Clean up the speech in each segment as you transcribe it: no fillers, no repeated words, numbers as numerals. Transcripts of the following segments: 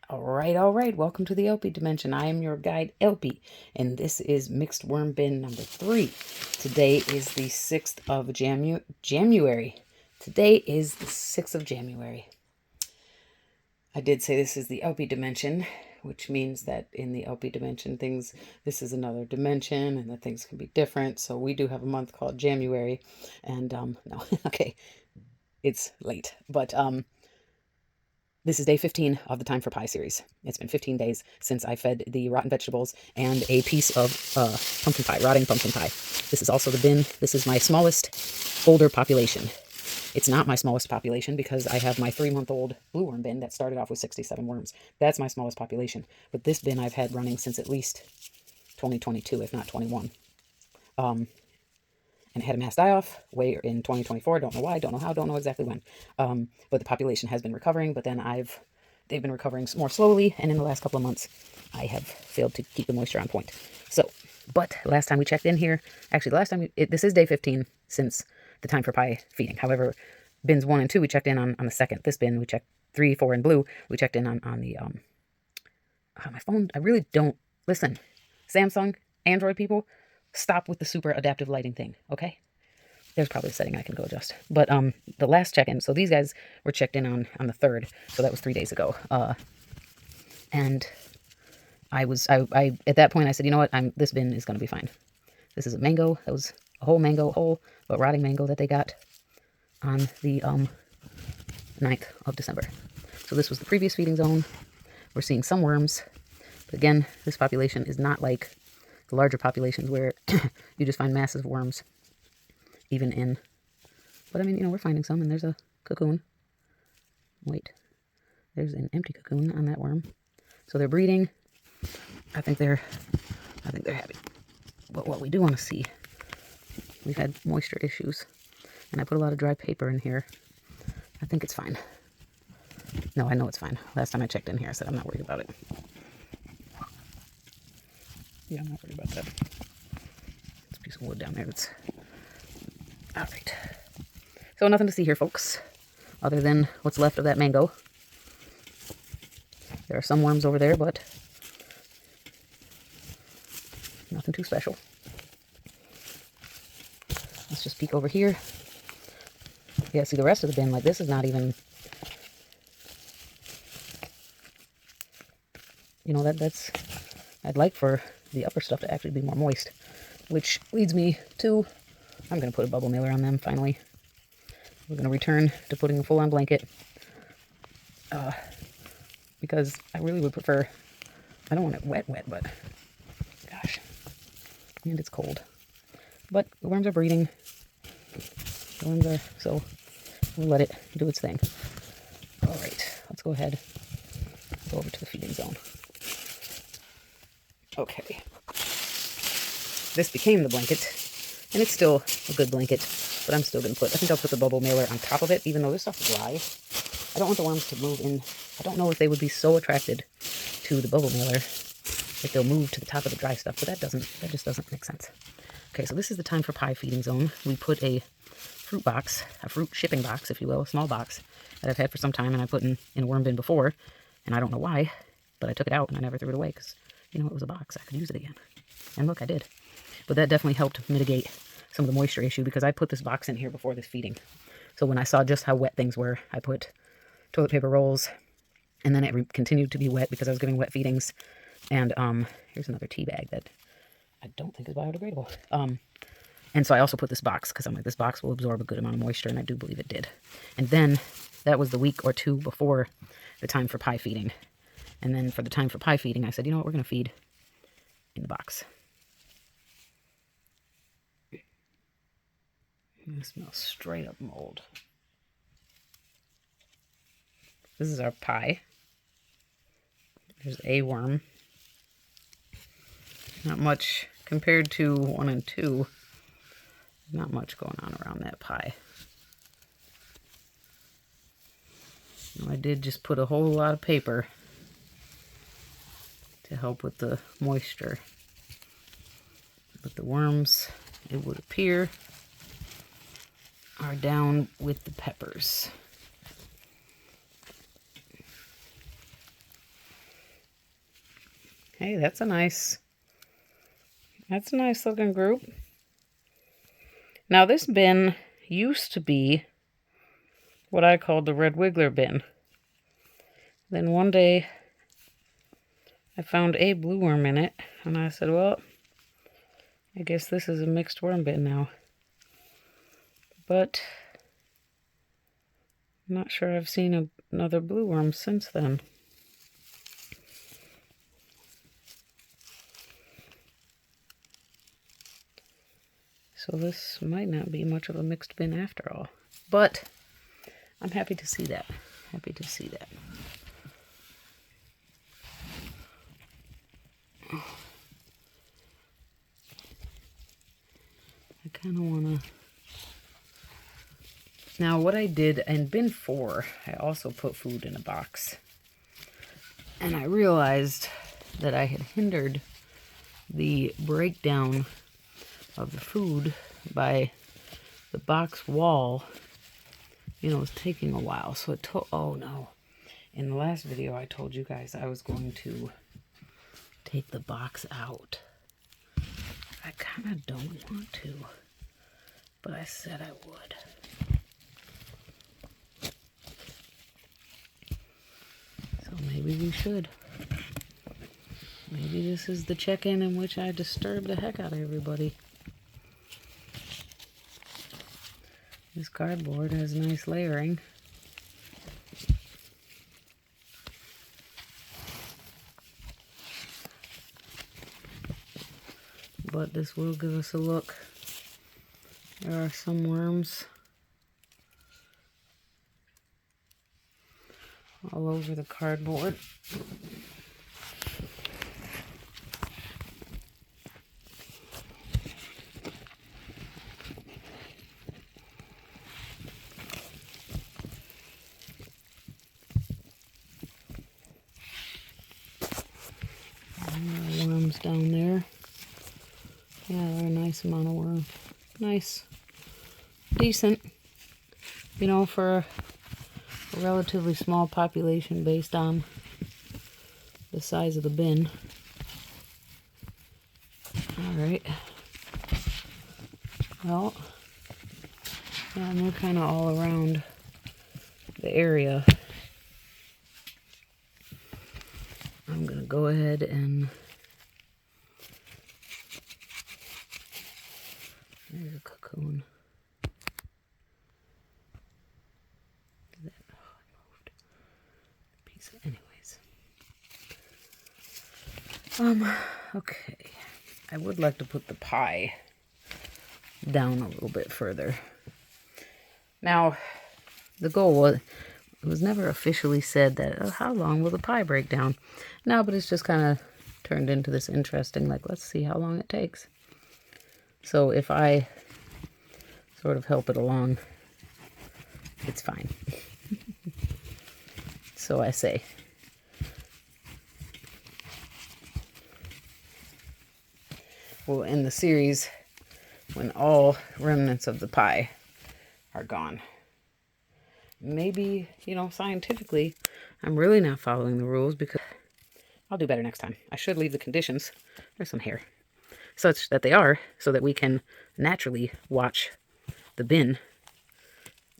All right. Welcome to the theElpyDimension. I am your guide, Elpy, and this is mixed worm bin number 3. Today is the 6th of January. Today is the 6th of January. I did say this is the theElpyDimension, which means that in the theElpyDimension this is another dimension and that things can be different. So we do have a month called January, and no, okay, it's late, but this is day 15 of the Time for Pie series. It's been 15 days since I fed the rotten vegetables and a piece of pumpkin pie, rotting pumpkin pie. This is also the bin. This is my smallest older population. It's not my smallest population because I have my 3-month-old blue worm bin that started off with 67 worms. That's my smallest population. But this bin I've had running since at least 2022, if not 21. And it had a mass die-off way in 2024. Don't know why, don't know how, don't know exactly when. But the population has been recovering, but then they've been recovering more slowly, and in the last couple of months, I have failed to keep the moisture on point. So, but last time we checked in here, actually the last time, this is day 15 since the Time for Pie feeding. However, bins 1 and 2, we checked in on the 2nd. This bin, we checked 3, 4, and blue. We checked in on the, my phone, I really don't, listen, Samsung, Android people, stop with the super adaptive lighting thing, okay? There's probably a setting I can go adjust. But the last check-in, so these guys were checked in on the 3rd, so that was 3 days ago. And I at that point I said, you know what, this bin is going to be fine. This is a mango. That was a whole but rotting mango that they got on the 9th of December. So this was the previous feeding zone. We're seeing some worms, but again, this population is not like the larger populations where you just find massive worms, even in, but I mean, you know, we're finding some, and there's a cocoon. Wait, there's an empty cocoon on that worm. So they're breeding. I think they're happy. But what we do want to see, we've had moisture issues, and I put a lot of dry paper in here. I think it's fine. No, I know it's fine. Last time I checked in here, I said I'm not worried about it. Yeah, I'm not worried about that. There's a piece of wood down there that's... Alright. So nothing to see here, folks, other than what's left of that mango. There are some worms over there, but nothing too special. Let's just peek over here. Yeah, see the rest of the bin, like this is not even... You know, that's... I'd like for the upper stuff to actually be more moist, which leads me to, I'm going to put a bubble mailer on them finally. We're going to return to putting a full-on blanket, because I really would prefer, I don't want it wet, but gosh, and it's cold. But the worms are breeding, so we'll let it do its thing. All right, let's go ahead, go over to the feeding zone. Okay, this became the blanket, and it's still a good blanket, but I'm still going to I think I'll put the bubble mailer on top of it, even though this stuff's dry. I don't want the worms to move in. I don't know if they would be so attracted to the bubble mailer that they'll move to the top of the dry stuff, but that just doesn't make sense. Okay, so this is the Time for Pie feeding zone. We put a fruit box, a fruit shipping box, if you will, a small box that I've had for some time, and I put in a worm bin before, and I don't know why, but I took it out and I never threw it away because, you know, it was a box. I could use it again. And look, I did. But that definitely helped mitigate some of the moisture issue because I put this box in here before this feeding. So when I saw just how wet things were, I put toilet paper rolls, and then it continued to be wet because I was giving wet feedings. And here's another tea bag that I don't think is biodegradable. And so I also put this box because I'm like, this box will absorb a good amount of moisture, and I do believe it did. And then that was the week or two before the Time for Pie feeding. And then for the Time for Pie feeding, I said, you know what, we're going to feed in the box. It smells straight up mold. This is our pie. There's a worm. Not much compared to 1 and 2. Not much going on around that pie. Now, I did just put a whole lot of paper to help with the moisture. But the worms, it would appear, are down with the peppers. Hey, that's a nice looking group. Now this bin used to be what I called the red wiggler bin. Then one day I found a blue worm in it, and I said, well, I guess this is a mixed worm bin now. But I'm not sure I've seen another blue worm since then. So this might not be much of a mixed bin after all. But I'm happy to see that. Happy to see that. I kind of want to... Now what I did in bin 4, I also put food in a box. And I realized that I had hindered the breakdown of the food by the box wall. You know, it was taking a while. So it took... Oh no. In the last video I told you guys I was going to take the box out. I kind of don't want to, but I said I would. So maybe we should. Maybe this is the check-in in which I disturb the heck out of everybody. This cardboard has nice layering. But this will give us a look. There are some worms all over the cardboard. And there are worms down there. Yeah, there are a nice amount of worms. Nice. Decent. You know, for a relatively small population based on the size of the bin. Alright. Well, yeah, and they're kind of all around the area. I'm going to go ahead and... There's a cocoon. That, oh, I moved a piece of, anyways. Okay. I would like to put the pie down a little bit further. Now, the goal was, it was never officially said that, oh, how long will the pie break down? No, but it's just kind of turned into this interesting, like, let's see how long it takes. So if I sort of help it along, it's fine. So I say. We'll end the series when all remnants of the pie are gone. Maybe, you know, scientifically, I'm really not following the rules because I'll do better next time. I should leave the conditions. There's some hair. Such that they are, so that we can naturally watch the bin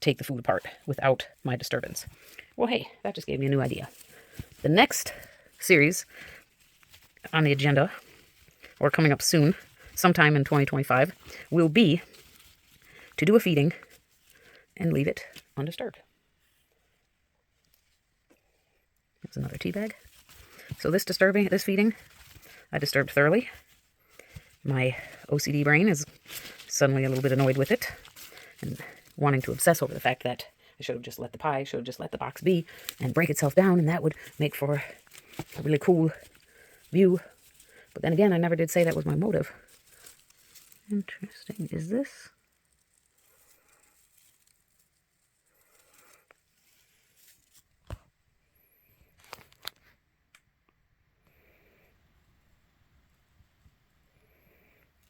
take the food apart without my disturbance. Well, hey, that just gave me a new idea. The next series on the agenda, or coming up soon, sometime in 2025, will be to do a feeding and leave it undisturbed. Here's another tea bag. So this feeding, I disturbed thoroughly. My OCD brain is suddenly a little bit annoyed with it and wanting to obsess over the fact that I should have just let the pie, should have just let the box be and break itself down, and that would make for a really cool view. But then again, I never did say that was my motive. Interesting. Is this?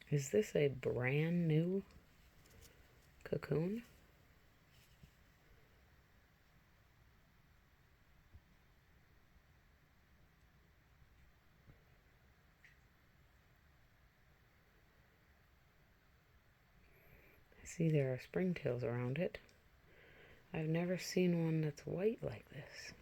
Is this a brand new cocoon? See, there are springtails around it. I've never seen one that's white like this.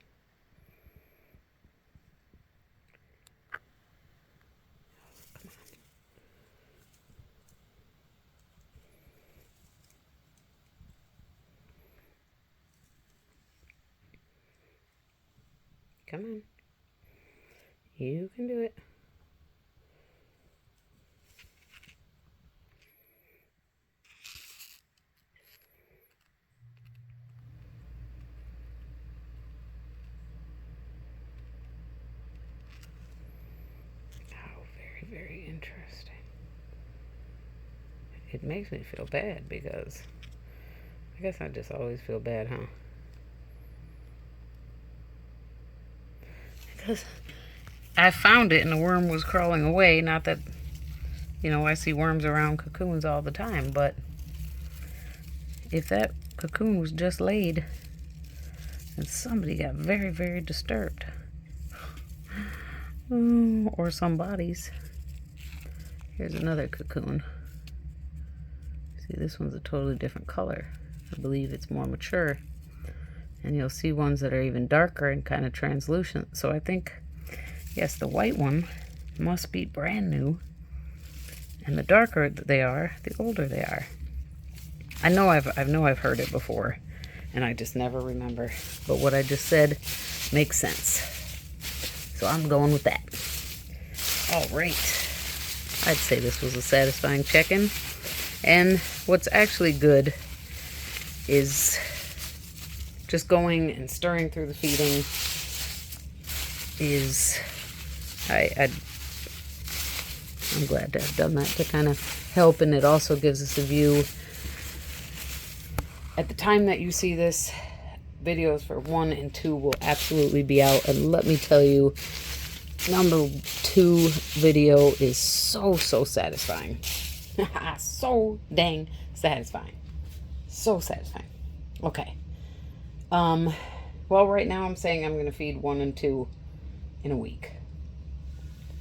Come on. You can do it. Oh, very, very interesting. It makes me feel bad because I guess I just always feel bad, huh? Because I found it and the worm was crawling away. Not that, you know, I see worms around cocoons all the time, but if that cocoon was just laid and somebody got very, very disturbed, or somebody's. Here's another cocoon. See, this one's a totally different color. I believe it's more mature. And you'll see ones that are even darker and kind of translucent. So I think, yes, the white one must be brand new. And the darker they are, the older they are. I know I've heard it before, and I just never remember. But what I just said makes sense. So I'm going with that. All right. I'd say this was a satisfying check-in. And what's actually good is just going and stirring through the feeding is, I'm glad to have done that to kind of help, and it also gives us a view. At the time that you see this, videos for 1 and 2 will absolutely be out, and let me tell you, number 2 video is so satisfying. So dang satisfying. So satisfying. Okay. Well, right now I'm saying I'm going to feed 1 and 2 in a week.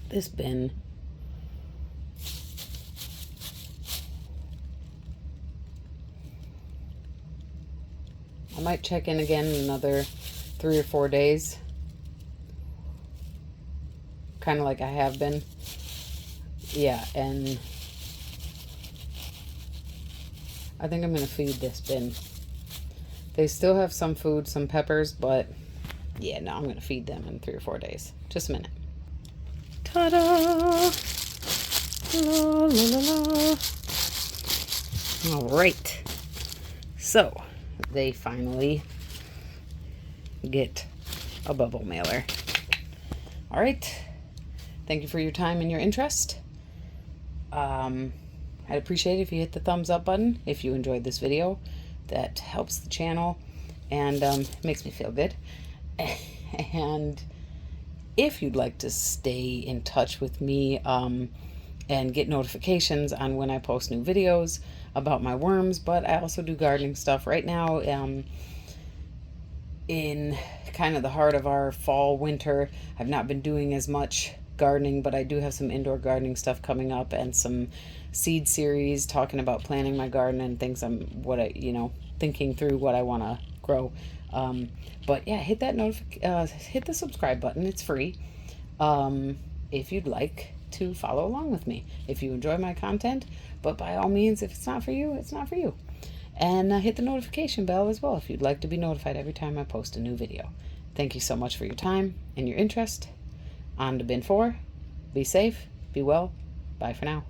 This bin, I might check in again in another 3 or 4 days. Kind of like I have been. Yeah, and I think I'm going to feed this bin. They still have some food, some peppers, but yeah, no, I'm going to feed them in 3 or 4 days. Just a minute. Ta-da! La, la, la, la. All right. So, they finally get a bubble mailer. All right. Thank you for your time and your interest. I'd appreciate it if you hit the thumbs up button if you enjoyed this video. That helps the channel and makes me feel good. And if you'd like to stay in touch with me and get notifications on when I post new videos about my worms, but I also do gardening stuff right now. In kind of the heart of our fall winter, I've not been doing as much gardening, but I do have some indoor gardening stuff coming up and some seed series talking about planting my garden and things thinking through what I want to grow. But yeah, hit that hit the subscribe button. It's free. If you'd like to follow along with me, if you enjoy my content, but by all means, if it's not for you, it's not for you. And hit the notification bell as well if you'd like to be notified every time I post a new video. Thank you so much for your time and your interest. On to bin 4. Be safe, be well. Bye for now.